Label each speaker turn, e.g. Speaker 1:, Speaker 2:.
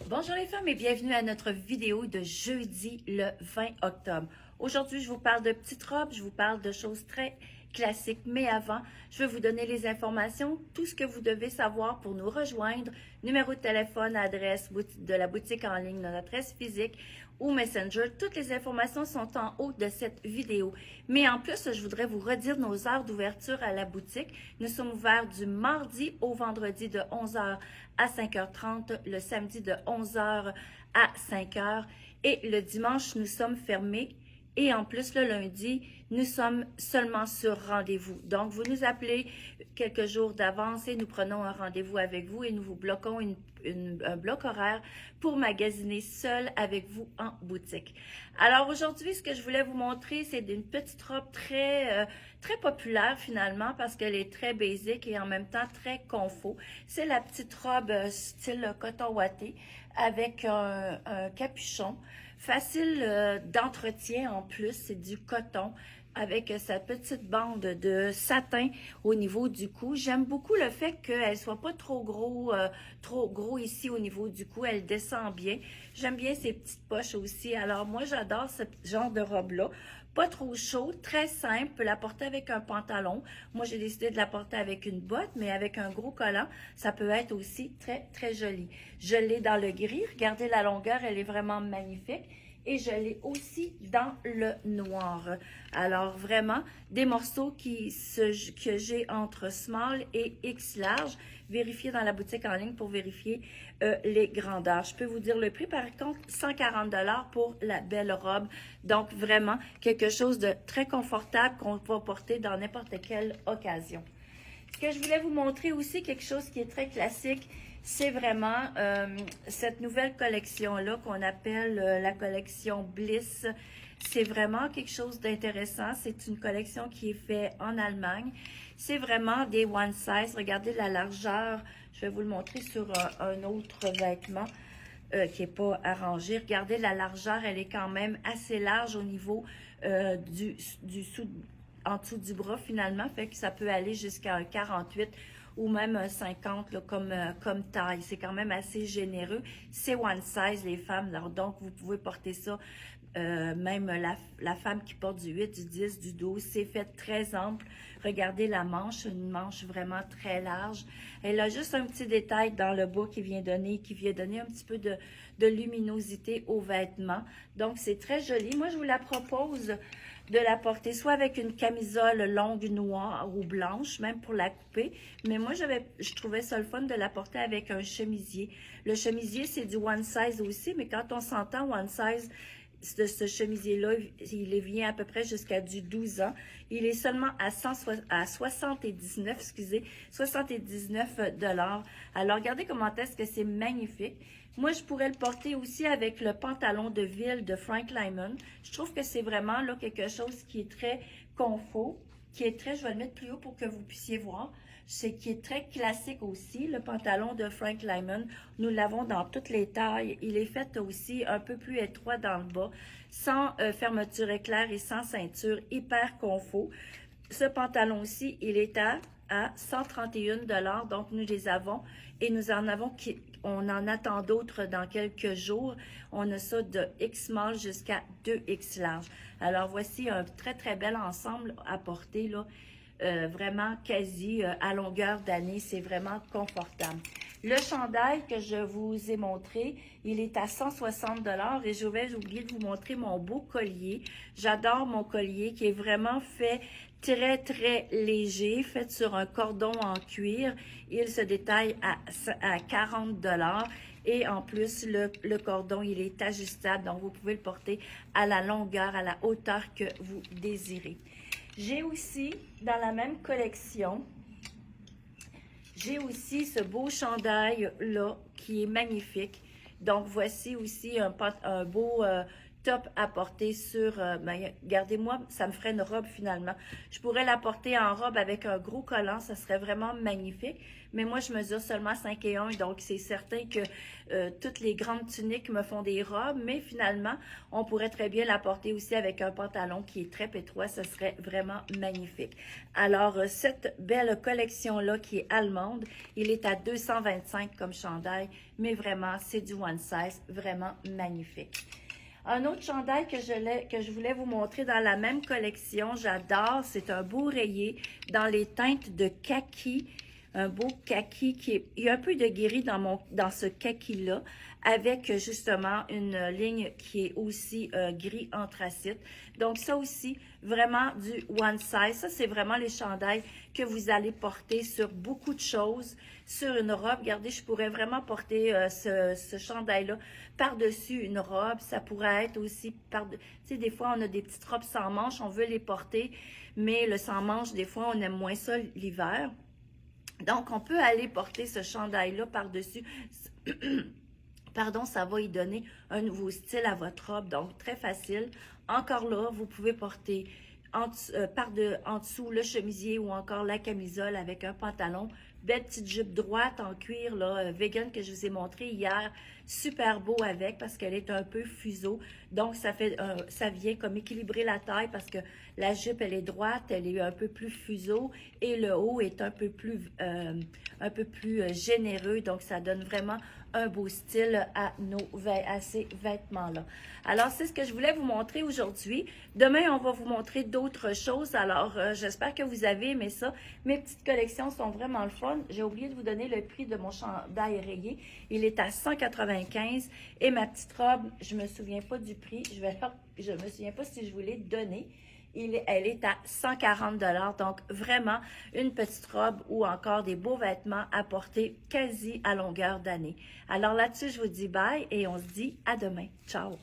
Speaker 1: Bonjour les femmes et bienvenue à notre vidéo de jeudi le 20 octobre. Aujourd'hui, je vous parle de petites robes, je vous parle de choses très classiques, mais avant, je vais vous donner les informations, tout ce que vous devez savoir pour nous rejoindre, numéro de téléphone, adresse de la boutique en ligne, notre adresse physique ou Messenger. Toutes les informations sont en haut de cette vidéo. Mais en plus, je voudrais vous redire nos heures d'ouverture à la boutique. Nous sommes ouverts du mardi au vendredi de 11h à 5h30, le samedi de 11h à 5h et le dimanche, nous sommes fermés. Et en plus, le lundi, nous sommes seulement sur rendez-vous. Donc, vous nous appelez quelques jours d'avance et nous prenons un rendez-vous avec vous et nous vous bloquons un bloc horaire pour magasiner seul avec vous en boutique. Alors, aujourd'hui, ce que je voulais vous montrer, c'est une petite robe très populaire finalement parce qu'elle est très basique et en même temps très confort. C'est la petite robe style coton ouaté avec un capuchon. Facile d'entretien en plus, c'est du coton avec sa petite bande de satin au niveau du cou. J'aime beaucoup le fait qu'elle soit pas trop gros ici au niveau du cou. Elle descend bien. J'aime bien ses petites poches aussi. Alors moi, j'adore ce genre de robe-là. Pas trop chaud, très simple, la porter avec un pantalon. Moi, j'ai décidé de la porter avec une botte, mais avec un gros collant, ça peut être aussi très, très joli. Je l'ai dans le gris. Regardez la longueur, elle est vraiment magnifique. Et je l'ai aussi dans le noir. Alors, vraiment, des morceaux que j'ai entre small et X large. Vérifiez dans la boutique en ligne pour vérifier les grandeurs. Je peux vous dire le prix, par contre, 140 $ pour la belle robe. Donc, vraiment, quelque chose de très confortable qu'on va porter dans n'importe quelle occasion. Ce que je voulais vous montrer aussi, quelque chose qui est très classique, c'est vraiment cette nouvelle collection-là qu'on appelle la collection Bliss. C'est vraiment quelque chose d'intéressant. C'est une collection qui est faite en Allemagne. C'est vraiment des one size. Regardez la largeur. Je vais vous le montrer sur un autre vêtement qui n'est pas arrangé. Regardez la largeur. Elle est quand même assez large au niveau en dessous du bras finalement. Fait que ça peut aller jusqu'à un 48 ou même un 50 là, comme taille. C'est quand même assez généreux. C'est one size les femmes. Alors, donc, vous pouvez porter ça. Même la femme qui porte du 8, du 10, du 12, c'est fait très ample. Regardez la manche, une manche vraiment très large. Elle a juste un petit détail dans le bas qui vient donner un petit peu de luminosité aux vêtements. Donc, c'est très joli. Moi, je vous la propose de la porter soit avec une camisole longue noire ou blanche, même pour la couper. Mais moi, je trouvais ça le fun de la porter avec un chemisier. Le chemisier, c'est du one size aussi, mais quand on s'entend one size, de ce chemisier-là, il vient à peu près jusqu'à du 12 ans. Il est seulement à 79, excusez, 79 $. Alors, regardez comment est-ce que c'est magnifique. Moi, je pourrais le porter aussi avec le pantalon de ville de Frank Lyman. Je trouve que c'est vraiment là quelque chose qui est très confort, qui est très, je vais le mettre plus haut pour que vous puissiez voir. C'est qui est très classique aussi, le pantalon de Frank Lyman. Nous l'avons dans toutes les tailles. Il est fait aussi un peu plus étroit dans le bas, sans fermeture éclair et sans ceinture, hyper confort. Ce pantalon-ci, il est à 131 $. Donc, nous les avons et on en attend d'autres dans quelques jours. On a ça de X small jusqu'à 2X large. Alors, voici un très, très bel ensemble à porter, là. Vraiment quasi à longueur d'année. C'est vraiment confortable. Le chandail que je vous ai montré, il est à 160 $ et j'ai oublié de vous montrer mon beau collier. J'adore mon collier qui est vraiment fait très, très léger, fait sur un cordon en cuir. Il se détaille à 40 $ et en plus, le cordon, il est ajustable, donc vous pouvez le porter à la longueur, à la hauteur que vous désirez. J'ai aussi, dans la même collection, j'ai aussi ce beau chandail-là qui est magnifique. Donc, voici aussi un beau top à porter sur, ben, regardez-moi, ça me ferait une robe finalement. Je pourrais la porter en robe avec un gros collant, ça serait vraiment magnifique. Mais moi, je mesure seulement 5 et 1, donc c'est certain que toutes les grandes tuniques me font des robes, mais finalement, on pourrait très bien la porter aussi avec un pantalon qui est très pétrois, ça serait vraiment magnifique. Alors, cette belle collection-là qui est allemande, il est à 225 comme chandail, mais vraiment, c'est du one size, vraiment magnifique. Un autre chandail que je voulais vous montrer dans la même collection, j'adore, c'est un beau rayé dans les teintes de kaki, un beau kaki il y a un peu de gris dans ce kaki-là, avec justement une ligne qui est aussi gris anthracite. Donc ça aussi, vraiment du one size. Ça, c'est vraiment les chandails que vous allez porter sur beaucoup de choses. Sur une robe, regardez, je pourrais vraiment porter ce chandail-là par-dessus une robe. Ça pourrait être aussi tu sais, des fois, on a des petites robes sans manches, on veut les porter, mais le sans manches, des fois, on aime moins ça l'hiver. Donc, on peut aller porter ce chandail-là par-dessus. Pardon, ça va y donner un nouveau style à votre robe. Donc, très facile. Encore là, vous pouvez porter en dessous le chemisier ou encore la camisole avec un pantalon. Belle petite jupe droite en cuir, là, vegan que je vous ai montré hier. Super beau avec parce qu'elle est un peu fuseau. Donc, ça vient comme équilibrer la taille parce que la jupe, elle est droite, elle est un peu plus fuseau et le haut est un peu plus généreux. Donc, ça donne vraiment un beau style à ces vêtements-là. Alors, c'est ce que je voulais vous montrer aujourd'hui. Demain, on va vous montrer d'autres choses. Alors, j'espère que vous avez aimé ça. Mes petites collections sont vraiment le fun. J'ai oublié de vous donner le prix de mon chandail rayé. Il est à 195 et ma petite robe, je me souviens pas du prix. Je me souviens pas si je vous l'ai donné. Elle est à 140 $. Donc, vraiment, une petite robe ou encore des beaux vêtements à porter quasi à longueur d'année. Alors là-dessus, je vous dis bye et on se dit à demain. Ciao!